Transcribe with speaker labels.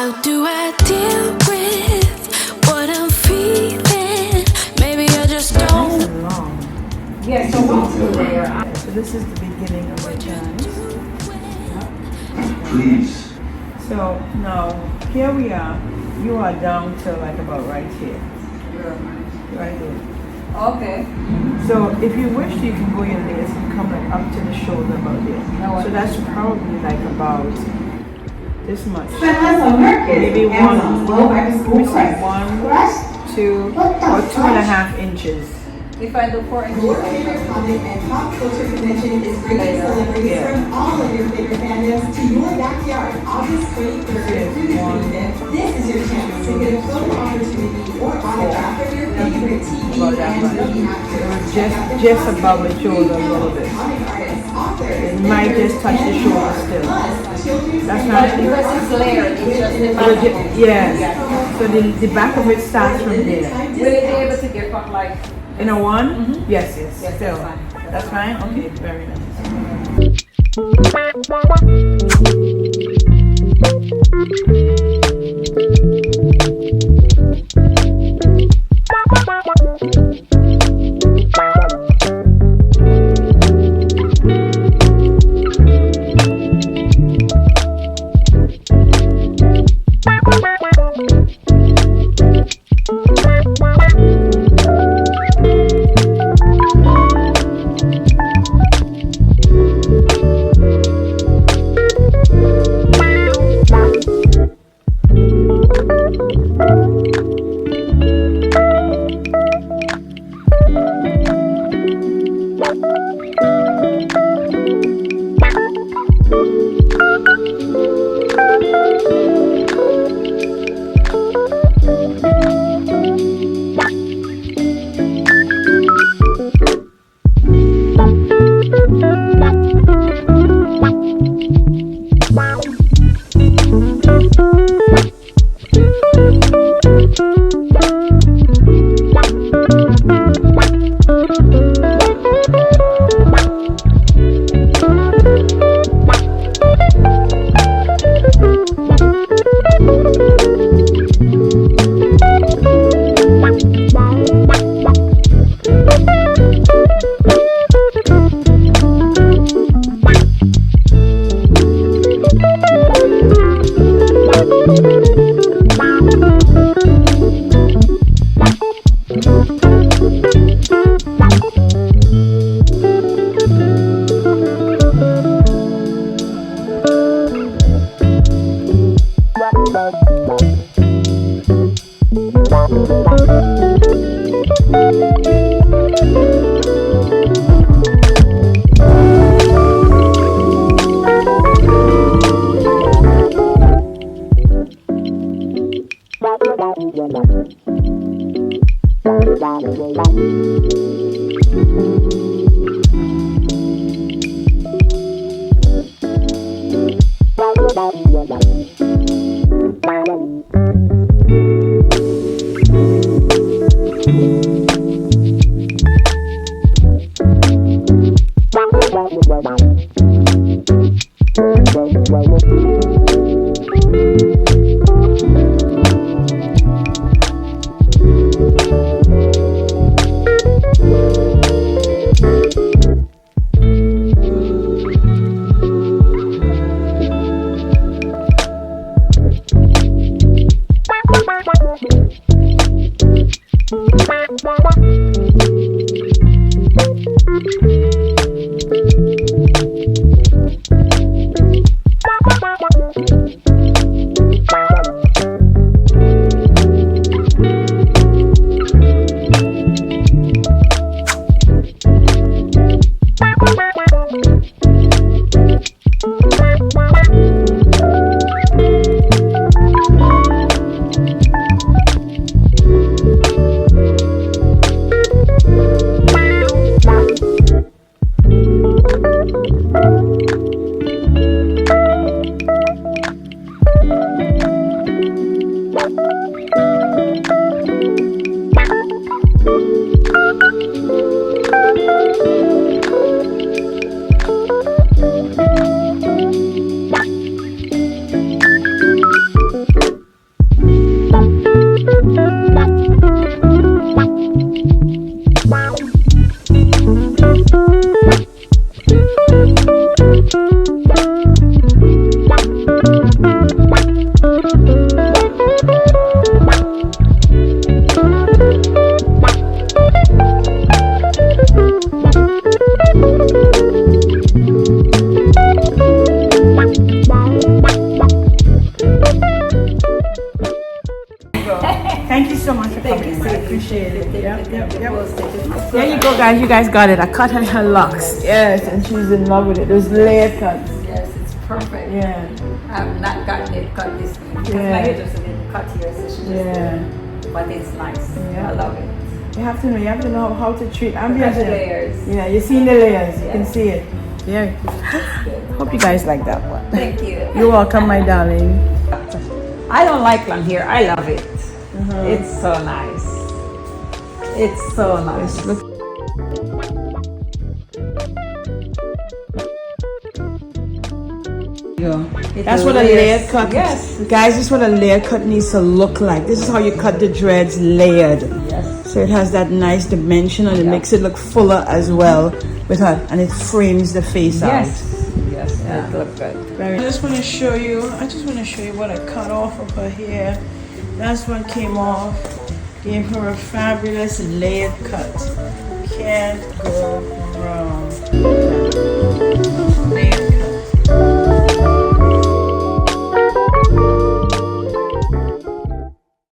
Speaker 1: How do I deal with what I'm feeling? Maybe I just don't.
Speaker 2: Nice and long.
Speaker 3: Yeah, so what's the layer?
Speaker 2: So this is the beginning of the dance.
Speaker 4: Please.
Speaker 2: So now here we are. You are down to like about right here. Right there.
Speaker 3: Okay.
Speaker 2: So if you wish, you can go your layers and come like up to the shoulder about there. So that's probably like about this much. Maybe one, let me see, 1, 2, or 2.5 inches.
Speaker 3: If I do 4 inches.
Speaker 5: Your favorite comic and pop culture convention is bringing celebrities from all of your favorite fandoms to your backyard August 23rd through the 25th. This is your chance to get a photo opportunity or autograph of your favorite TV and movie actors.
Speaker 2: Just above the shoulder a little bit. It might just touch the shoulder still. That's not
Speaker 3: Because it's layered, it's just the back.
Speaker 2: Yeah. So the back of it starts from there.
Speaker 3: Will it be able to get from like
Speaker 2: In a one?
Speaker 3: Mm-hmm.
Speaker 2: Yes.
Speaker 3: Yes,
Speaker 2: Still.
Speaker 3: that's fine.
Speaker 2: That's fine? Okay, very nice. Yep, yep, yep.
Speaker 3: Postage.
Speaker 2: There you go, guys. You guys got it. I cut her locks. Yes, and she's in love with it. Those layered cuts.
Speaker 3: Yes, it's perfect.
Speaker 2: Yeah.
Speaker 3: I've not gotten it cut this way because
Speaker 2: Yeah.
Speaker 3: my hairdresser didn't cut here, so she just
Speaker 2: Yeah.
Speaker 3: did. But it's nice.
Speaker 2: Yeah.
Speaker 3: I love it.
Speaker 2: You have to know. You have to know how to treat
Speaker 3: Cut
Speaker 2: ambience.
Speaker 3: the layers.
Speaker 2: Yeah, you're seeing the layers. You can
Speaker 3: Yes.
Speaker 2: see it. Yeah. Hope you guys like that one.
Speaker 3: Thank you.
Speaker 2: You're welcome, my darling.
Speaker 3: I don't like long hair. I love it. It's so nice. It's so nice.
Speaker 2: Look. That's what a layered cut.
Speaker 3: Yes.
Speaker 2: Guys, this is what a layered cut needs to look like. This is how you cut the dreads layered.
Speaker 3: Yes.
Speaker 2: So it has that nice dimension and it makes it look fuller as well with her, and it frames the face out.
Speaker 3: Yes. Yes.
Speaker 2: Yeah.
Speaker 3: It looks good.
Speaker 2: I just want to show you what I cut off of her hair. That's what came off. Gave her a fabulous layered cut. Can't go wrong.